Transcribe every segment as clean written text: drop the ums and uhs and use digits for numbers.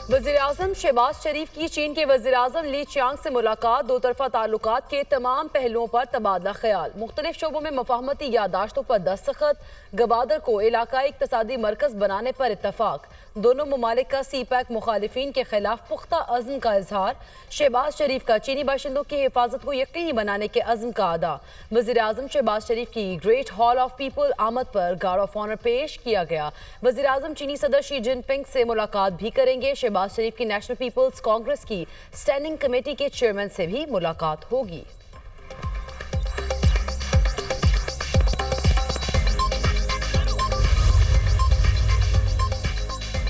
वज़ीर-ए-आज़म शहबाज शरीफ की चीन के वज़ीर-ए-आज़म ली चियांग से मुलाकात, दो तरफा ताल्लुकात के तमाम पहलुओं पर तबादला ख्याल, मुख्तलिफ शोबों में मफाहमती यादाश्तों पर दस्तखत, गवादर को इलाकाई इक्तसादी मरकज बनाने पर इत्तफाक। दोनों ममालिक का सी पैक मुखालिफिन के खिलाफ पुख्ता अज़्म का इजहार। शहबाज शरीफ का चीनी बाशिंदों की हिफाजत को यकीनी बनाने के अज़्म का अदा। वज़ीर-ए-आज़म शहबाज शरीफ की ग्रेट हॉल ऑफ पीपल आमद पर गार्ड ऑफ ऑनर पेश किया गया। वज़ीर-ए-आज़म चीनी सदर शी जिनपिंग से मुलाकात भी करेंगे। शहबाज शरीफ की नेशनल पीपल्स कांग्रेस की स्टैंडिंग कमेटी के चेयरमैन से भी मुलाकात होगी।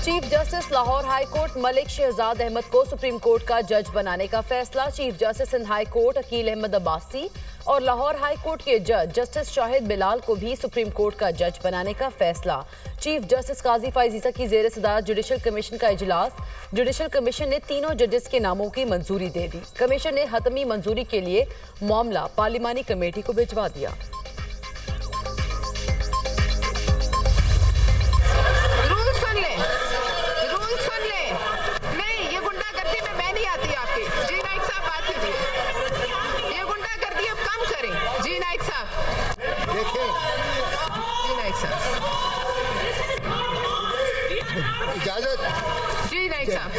Chief justice Lahore high court Malik Shahzad Ahmad को सुप्रीम कोर्ट का जज बनाने का फैसला। Chief justice Sindh high court Aqeel Ahmed Abbasi और लाहौर हाई कोर्ट के जज जस्टिस शाहिद बिलाल को भी सुप्रीम कोर्ट का जज बनाने का फैसला। चीफ जस्टिस काजी फाइजीसा की जेर सदारत जुडिशल कमीशन का इजलास। जुडिशल कमीशन ने तीनों जजेस के नामों की मंजूरी दे दी। कमीशन ने हतमी मंजूरी के लिए मामला पार्लिमानी कमेटी को भिजवा दिया। इजाजत जी नाइक साहब।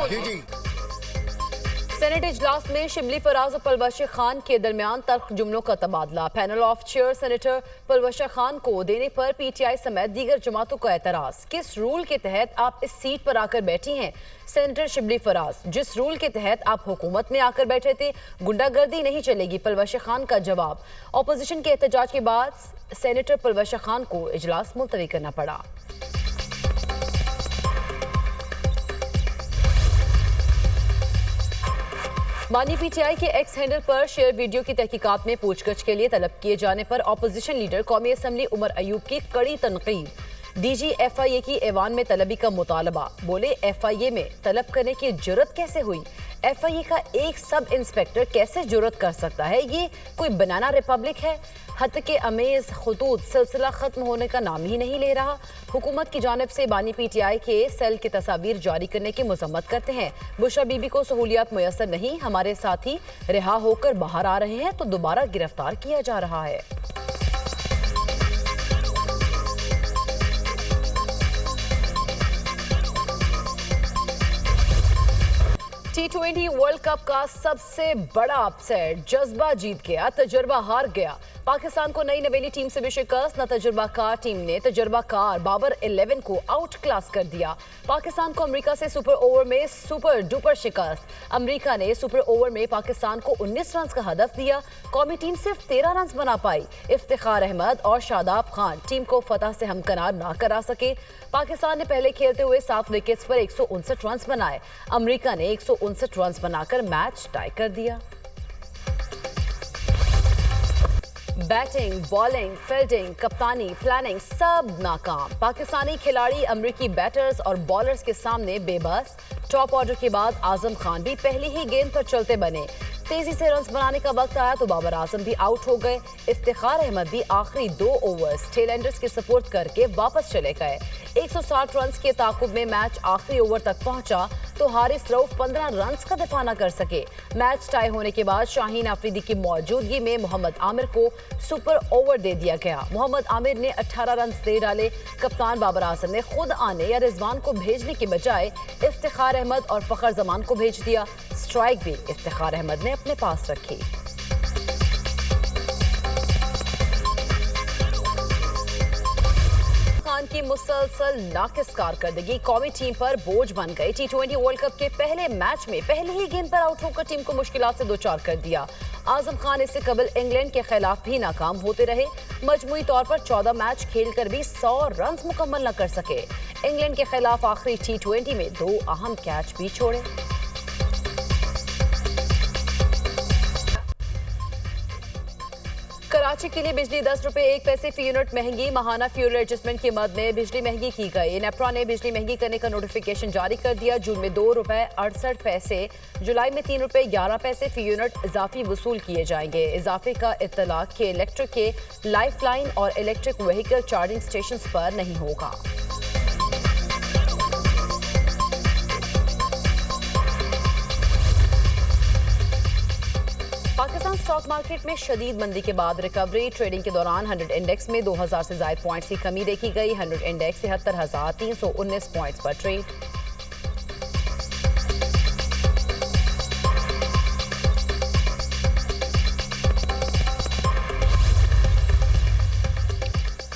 जी जी। सेनेट इजलास में शिबली फराज और पलवश खान के दरमियान तल्ख जुमलों का तबादला। Panel of chair senator Palwasha Khan को देने पर पीटीआई समेत दीगर जमातों का एतराज। किस रूल के तहत आप इस सीट पर आकर बैठी हैं? सेनेटर शिबली फराज, जिस रूल के तहत आप हुकूमत में आकर बैठे थे, गुंडागर्दी नहीं चलेगी। पलवश खान का जवाब। ऑपोजिशन के एहतजाज के बाद सेनेटर पलवश खान को इजलास मुलतवी करना पड़ा। बानी पीटीआई के एक्स हैंडल पर शेयर वीडियो की तहकीकात में पूछगछ के लिए तलब किए जाने पर ऑपोजिशन लीडर कौमी असम्बली उमर अयूब की कड़ी तनकीद। डीजी एफआईए की ऐवान में तलबी का मुतालबा। बोले एफआईए में तलब करने की जुर्रत कैसे हुई? एफआईए का एक सब इंस्पेक्टर कैसे जुर्रत कर सकता है? ये कोई बनाना रिपब्लिक है? हद के अमेज खुतूत सिलसिला खत्म होने का नाम ही नहीं ले रहा। हुकूमत की जानिब से बानी पीटीआई के सेल की तस्वीर जारी करने की मजम्मत करते हैं। बुशरा बीबी को सहूलियात मुयसर नहीं, हमारे साथी रिहा होकर बाहर आ रहे हैं तो दोबारा गिरफ्तार किया जा रहा है। T20 वर्ल्ड कप का सबसे बड़ा अपसेट। जज्बा जीत गया, तजुर्बा हार गया। पाकिस्तान को नई नवेली टीम से भी शिकस्त। न तजुर्बाकार टीम ने तजुर्बाकार बाबर 11 को आउट क्लास कर दिया। पाकिस्तान को अमेरिका से सुपर ओवर में सुपर डुपर शिकस्त। अमेरिका ने सुपर ओवर में पाकिस्तान को 19 रन का हदफ दिया। कौमी टीम सिर्फ 13 रन बना पाई। इफ्तिखार अहमद और शादाब खान टीम को फतह से हमकनार ना करा सके। पाकिस्तान ने पहले खेलते हुए 7 विकेट्स पर 159 रन बनाए। अमेरिका ने 159 रन बनाकर मैच टाई कर दिया। बैटिंग, बॉलिंग, फील्डिंग, कप्तानी, प्लानिंग सब नाकाम। पाकिस्तानी खिलाड़ी अमेरिकी बैटर्स और बॉलर्स के सामने बेबस। टॉप ऑर्डर के बाद आजम खान भी पहली ही गेंद पर चलते बने। तेजी से रन बनाने का वक्त आया तो बाबर आजम भी आउट हो गए। इफ्तिखार अहमद भी आखिरी 2 ओवर्स टेलएंडर्स के सपोर्ट करके वापस चले गए। 160 रन के ताकुब में मैच आखिरी ओवर तक पहुंचा तो हारिस रऊफ 15 रन का दफा न कर सके। मैच टाई होने के बाद शाहीन आफरीदी की मौजूदगी में मोहम्मद आमिर को सुपर ओवर दे दिया गया। मोहम्मद आमिर ने 18 रन दे डाले। कप्तान बाबर आजम ने खुद आने या रिजवान को भेजने के बजाय इफ्तिखार अहमद और फखर जमान को भेज दिया। स्ट्राइक भी इफ्तिखार अहमद ने अपने पास रखी। खान की मुसलसल नाकिस कारकर्दगी कौमी टीम पर बोझ बन गई। T20 वर्ल्ड कप के पहले मैच में पहले ही गेंद पर आउट होकर टीम को मुश्किलात से दो चार कर दिया। आजम खान इससे कबल इंग्लैंड के खिलाफ भी नाकाम होते रहे। मजमूई तौर पर 14 मैच खेलकर भी 100 रन मुकम्मल न कर सके। इंग्लैंड के खिलाफ आखिरी T20 में 2 अहम कैच भी छोड़े। कराची के लिए बिजली 10 रुपए 1 पैसे फी यूनिट महंगी। माहाना फ्यूल एडजस्टमेंट की मद में बिजली महंगी की गई। नेपरा ने बिजली महंगी करने का नोटिफिकेशन जारी कर दिया। जून में 2 रुपए 68 पैसे, जुलाई में 3 रुपए 11 पैसे फी यूनिट इजाफी वसूल किए जाएंगे। इजाफे का इत्तलाक के इलेक्ट्रिक के लाइफ लाइन और इलेक्ट्रिक व्हीकल चार्जिंग स्टेशन पर नहीं होगा। पाकिस्तान स्टॉक मार्केट में शदीद मंदी के बाद रिकवरी। ट्रेडिंग के दौरान 100 इंडेक्स में 2000 से ज्यादा पॉइंट्स की कमी देखी गई। 100 इंडेक्स 73,319 पॉइंट्स पर ट्रेड।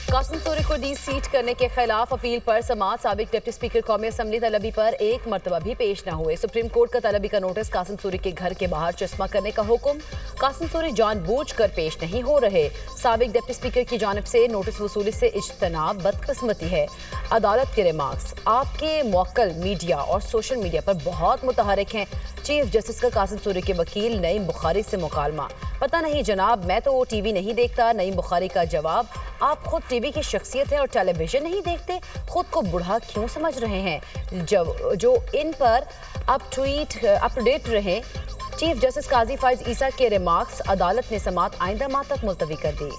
कासिम सूरी को डी सीट करने के खिलाफ अपील पर समाअत। साबिक डिप्टी स्पीकर कौमी असम्बली तलबी पर एक मरतबा भी पेश न हुए। सुप्रीम कोर्ट का तलबी का नोटिस। कासिम सूरी के घर के बाहर चश्मा करने का हुक्म। कासिम सूरी जानबूझकर पेश नहीं हो रहे। साबिक डिप्टी स्पीकर की जानिब से नोटिस वसूली से इज्तनाब बदकिस्मती है। अदालत के रिमार्क्स आपके मौक्कल मीडिया और सोशल मीडिया पर बहुत मुतहरिक हैं। चीफ जस्टिस का कासिम सूरी के वकील नईम बुखारी से मुकालमा। पता नहीं जनाब, मैं तो टीवी नहीं देखता। नईम बुखारी का जवाब, आप खुद टीवी की शख्सियत है और टेलीविजन नहीं देखते, खुद को बूढ़ा क्यों समझ रहे हैं? जो इन पर अप टू डेट रहे। चीफ जस्टिस काजी फाइज ईसा के रिमार्क्स। अदालत ने समाअत आइंदा माह तक मुलतवी कर दी।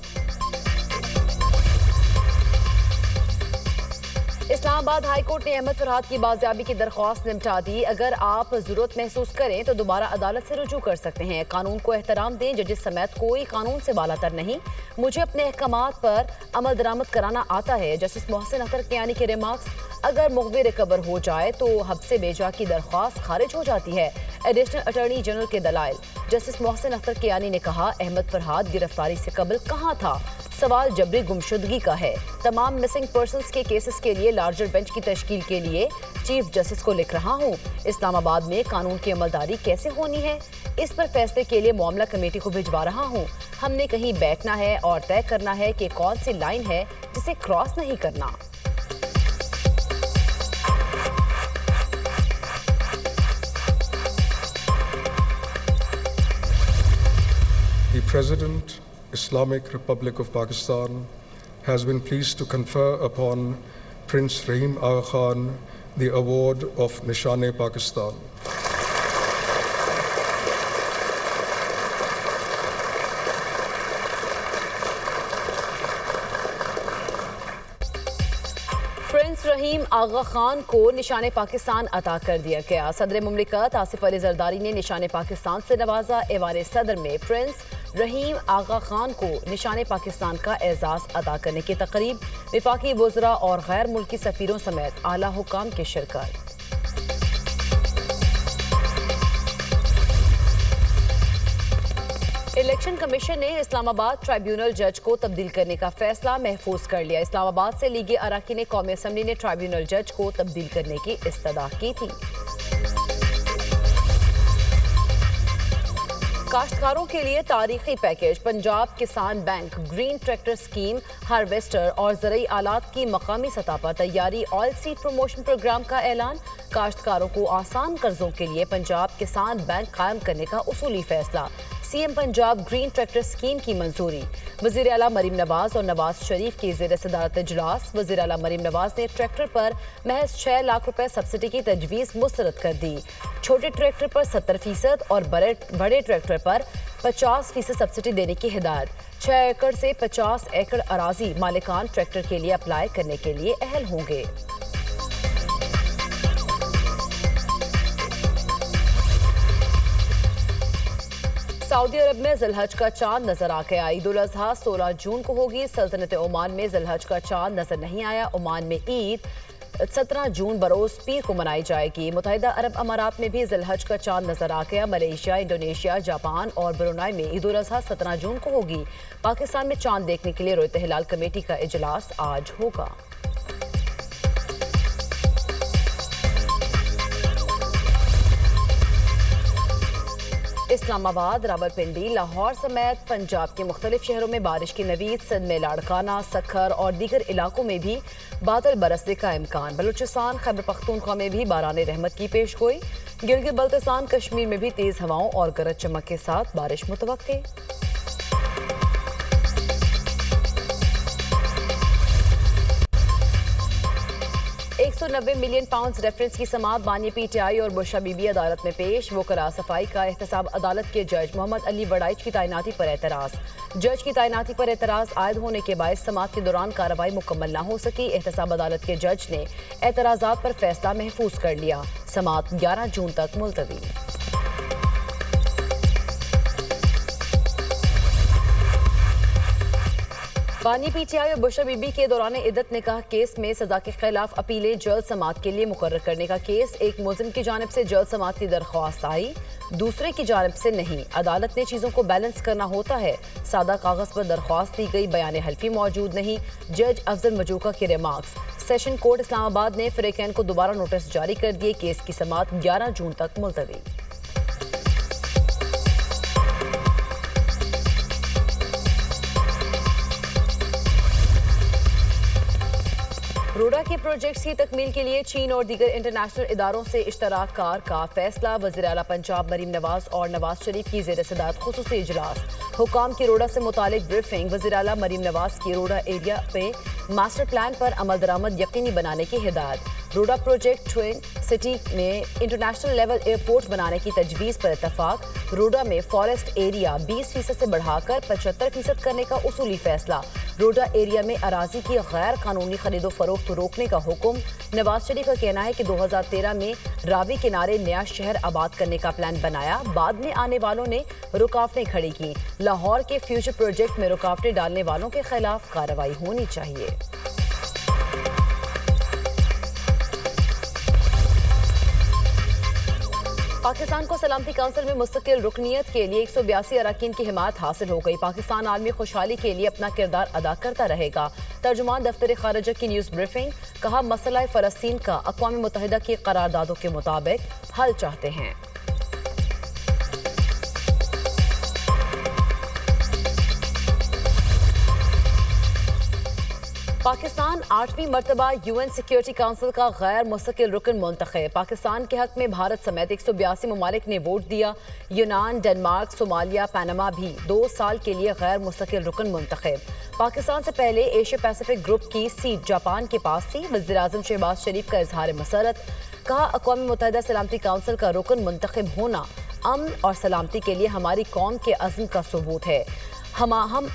इस्लामाबाद हाई कोर्ट ने अहमद फरहाद की बाजियाबी की दरख्वास्त निपटा दी। अगर आप जरूरत महसूस करें तो दोबारा अदालत से रुजू कर सकते हैं। कानून को एहतराम दें, जजेस समेत कोई कानून से बालातर नहीं। मुझे अपने अहकामात पर अमल दरामद कराना आता है। जस्टिस मोहसिन अख्तर कियानी के रिमार्क्स। अगर मुखबिर रिकवर हो जाए तो हब्से बेजा की दरख्वास्त खारिज हो जाती है। एडिशनल अटॉर्नी जनरल के दलाइल। जस्टिस मोहसिन अख्तर कियानी ने कहा, अहमद फरहाद गिरफ्तारी से कबल कहाँ था? सवाल जबरी गुमशुदगी का है। तमाम मिसिंग पर्सन्स के केसेस के लिए लार्जर बेंच की तश्कील के लिए चीफ जस्टिस को लिख रहा हूँ। इस्लामाबाद में कानून की अमलदारी कैसे होनी है, इस पर फैसले के लिए मामला कमेटी को भिजवा रहा हूँ। हमने कहीं बैठना है और तय करना है कि कौन सी लाइन है जिसे क्रॉस नहीं करना। The President, Islamic Republic of Pakistan, has been pleased to confer upon Prince Rahim Aga Khan the award of Nishan-e-Pakistan. Prince Rahim Aga Khan को निशान पाकिस्तान अता कर दिया गया। सदर मुमलिकत आसिफ अली जरदारी ने निशान पाकिस्तान से नवाजा। ऐवान सदर में प्रिंस रहीम आगा खान को निशान पाकिस्तान का एजाज अदा करने की तकरीब। विफाकी वज़रा और गैर मुल्की सफ़ीरों समेत आला हुकाम की शिरकत। इलेक्शन कमीशन ने इस्लामाबाद ट्राइब्यूनल जज को तब्दील करने का फैसला महफूज कर लिया। इस्लामाबाद से लीगी अराकीन कौमी असम्बली ने ट्राइब्यूनल जज को तब्दील करने की इस्तदा की थी। काश्तकारों के लिए तारीखी पैकेज। पंजाब किसान bank green tractor scheme, harvester और ज़रई आलात की मकामी सतह पर तैयारी। ऑयल सीड प्रमोशन प्रोग्राम का ऐलान। काश्तकारों को आसान कर्जों के लिए पंजाब किसान बैंक कायम करने का उसूली फैसला। CM Punjab green tractor scheme की मंजूरी। वज़ीर आला मरीम नवाज और नवाज शरीफ की ज़ेर सदारत इजलास। वज़ीर आला मरीम नवाज ने ट्रैक्टर पर महज 6 लाख रुपए सब्सिडी की तजवीज़ मुस्तरद कर दी। छोटे ट्रैक्टर पर 70% और बड़े ट्रैक्टर पर 50% सब्सिडी देने की हिदायत। 6 एकड़ से 50 एकड़ अराजी मालिकान ट्रैक्टर के लिए अप्लाई करने के लिए अहल होंगे। सऊदी अरब में ज़िलहज का चांद नजर आ गया। ईद उल अज़हा 16 जून को होगी। सल्तनत ओमान में ज़िलहज का चांद नजर नहीं आया। ओमान में ईद 17 जून बरोज पीर को मनाई जाएगी। मुत्तहिदा अरब अमारात में भी ज़िलहज का चांद नजर आ गया। मलेशिया, इंडोनेशिया, जापान और ब्रुनाई में ईद उल अज़हा 17 जून को होगी। पाकिस्तान में चांद देखने के लिए रोयत हिलाल कमेटी का इजलास आज होगा। इस्लामाबाद, रावलपिंडी, लाहौर समेत पंजाब के मुख्तलिफ शहरों में बारिश की नवीद। सिंध में लाड़काना, सखर और दीगर इलाकों में भी बादल बरसने का इम्कान। बलूचिस्तान, खैबर पख्तूनख्वा में भी बारान रहमत की पेशगोई। गिलगित बल्तिस्तान, कश्मीर में भी तेज हवाओं और गरज चमक के साथ बारिश मुतवक्के। 190 मिलियन पाउंड रेफरेंस की समाअत। बानी पीटीआई और बुशरा बीबी अदालत में पेश। वकला सफाई का एहतसाब। अदालत के जज मोहम्मद अली वड़ाइच की तैनाती पर एतराज। जज की तैनाती पर एतराज आयद होने के बायस समाअत के दौरान कार्रवाई मुकम्मल न हो सकी। एहतसाब अदालत के जज ने एतराजात पर फैसला महफूज कर लिया। समाअत 11 जून तक मुलतवी। बानी पीटीआई और बुशरा बीबी के दौरान इद्दत निकाह केस में सजा के खिलाफ अपीलें जल्द समाअत के लिए मुकर्रर करने का केस। एक मुलजिम की जानिब से जल्द समाअत की दरख्वास्त आई, दूसरे की जानिब से नहीं। अदालत ने चीज़ों को बैलेंस करना होता है। सादा कागज पर दरख्वास्त दी गई, बयान हल्फी मौजूद नहीं। जज अफजल मजूका के रिमार्क्स। सेशन कोर्ट इस्लामाबाद ने फ्रीकैन को दोबारा नोटिस जारी कर दिए। केस की समाअत 11 जून तक मुलतवी। रोडा के प्रोजेक्ट्स की तकमील के लिए चीन और दीगर इंटरनेशनल इदारों से इश्तराक कार का फैसला। वज़ीर आला पंजाब मरीम नवाज और नवाज शरीफ की ज़ेर सदारत खुसूसी इजलास। हुकाम की रोडा से मुतालिक ब्रीफिंग। वज़ीर आला मरीम नवाज की रोडा एरिया में मास्टर प्लान पर अमल दरामद यकीनी बनाने की हिदायत। रोडा प्रोजेक्ट ट्विन सिटी में इंटरनेशनल लेवल एयरपोर्ट बनाने की तजवीज़ पर इतफाक। रोडा में फॉरेस्ट एरिया 20% से बढ़ाकर 75% करने का उसूली फैसला। रोडा एरिया में अराजी की गैर कानूनी खरीदो फरोख्त रोकने का हुक्म। नवाज शरीफ का कहना है कि 2013 में रावी किनारे नया शहर आबाद करने का प्लान बनाया, बाद में आने वालों ने रुकावटें खड़ी की। लाहौर के फ्यूचर प्रोजेक्ट में रुकावटें डालने वालों के खिलाफ कार्रवाई होनी चाहिए। पाकिस्तान को सलामती काउंसिल में मुस्तकिल रुकनियत के लिए 182 अरकान की हिमायत हासिल हो गई। पाकिस्तान आलमी खुशहाली के लिए अपना किरदार अदा करता रहेगा। तर्जुमान दफ्तर खारजा की न्यूज़ ब्रीफिंग। कहा, मसला फ़लस्तीन का अक़वाम मुत्तहिदा की करारदादों के मुताबिक हल चाहते हैं। पाकिस्तान 8वीं मरतबा UN सिक्योरिटी काउंसिल का गैर मुस्तकिल रुकन मुंतखब। पाकिस्तान के हक में भारत समेत 182 ममालिक ने वोट दिया। यूनान, डेनमार्क, सोमालिया, पनामा भी 2 साल के लिए गैर मुस्तकिल रुकन मुंतखब। पाकिस्तान से पहले एशिया पैसिफिक ग्रुप की सीट जापान के पास थी। वज़ीर आज़म शहबाज शरीफ का इजहार मसरत। कहा, अक़वाम मुत्तहिदा सलामती काउंसिल का रुकन मुंतखब होना अमन और सलामती के लिए हमारी कौम के अज़्म का सबूत है। हम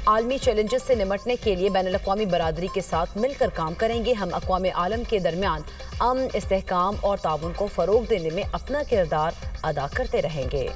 आलमी चैलेंजेस से निमटने के लिए बैनुल-अक़वामी बरादरी के साथ मिलकर काम करेंगे। हम अक़वाम आलम के दरमियान अमन, इस्तेहकाम और ताउन को फ़रोग़ देने में अपना किरदार अदा करते रहेंगे।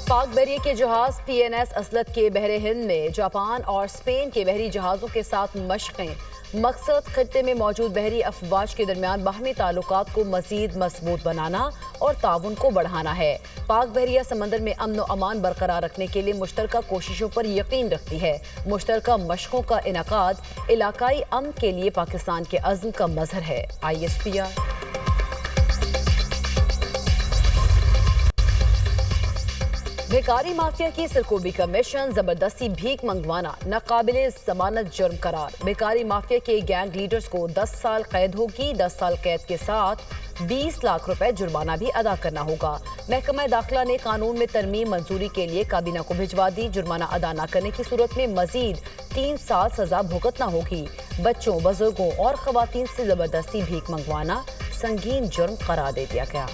पाक बहरिया के जहाज PNS असलत के बहरे हिंद में जापान और स्पेन के बहरी जहाज़ों के साथ मशक़ें। मकसद खित्ते में मौजूद बहरी अफवाज के दरमियान बाहमी ताल्लुकात को मज़ीद मजबूत बनाना और ताउन को बढ़ाना है। पाक बहरिया समंदर में अमन व अमान बरकरार रखने के लिए मुश्तरका कोशिशों पर यकीन रखती है। मुश्तरका मशक़ों का इनेकाद इलाकाई अमन के लिए पाकिस्तान के अज़्म का मज़हर है। ISPR। भिखारी माफिया की सरकोबी का मिशन, जबरदस्ती भीख मंगवाना नाकाबिले जमानत जुर्म करार। भिखारी माफिया के गैंग लीडर्स को 10 साल कैद होगी। 10 साल कैद के साथ 20 लाख रुपए जुर्माना भी अदा करना होगा। महकमा दाखिला ने कानून में तरमीम मंजूरी के लिए काबीना को भिजवा दी। जुर्माना अदा न करने की सूरत में मजीद 3 साल सजा भुगतना होगी। बच्चों, बुजुर्गों और खवातीन से जबरदस्ती भीख मंगवाना संगीन जुर्म करार दे दिया गया।